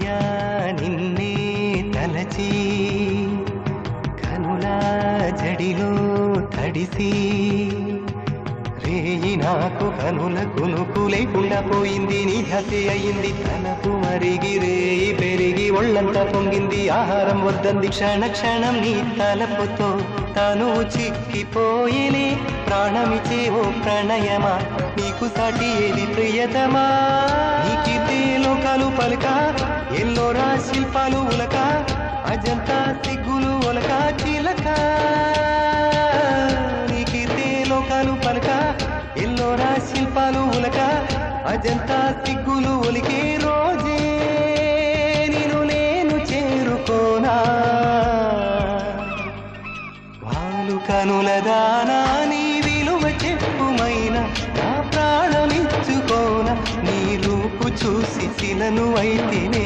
ప్రియా నిన్నే తలచి కనుల జడిలో తడిసి రేయి నాకు కనుల కునుకు లేకుండా పోయింది నీ హసి అయింది తనకు మరిగి రేయి పెరిగి ఒళ్ళంతా పొంగింది ఆహారం వద్దంది క్షణ క్షణం నీ తలపుతో తను చిక్కిపోయేనే ప్రాణమిచే ఓ ప్రణయమా నీకు సాటి ఏది ప్రియతమా నీకితే లోకాలు పలుక ఎల్లోరా శిల్పాలు ఉలక అజంతా సిగ్గులు ఒలక చిలక నీకితే లోకాలు పలుక ఎల్లోరా శిల్పాలు ఉలక అజంతా సిగ్గులు ఒలికే రోజే నిన్ను నేను చేరుకోనా వాలు కనుల దానా నీ విలువ చెప్పుమైనా నా ప్రాణమిచ్చుకోనా నీ రూపు చూసి శిలను అయితేనే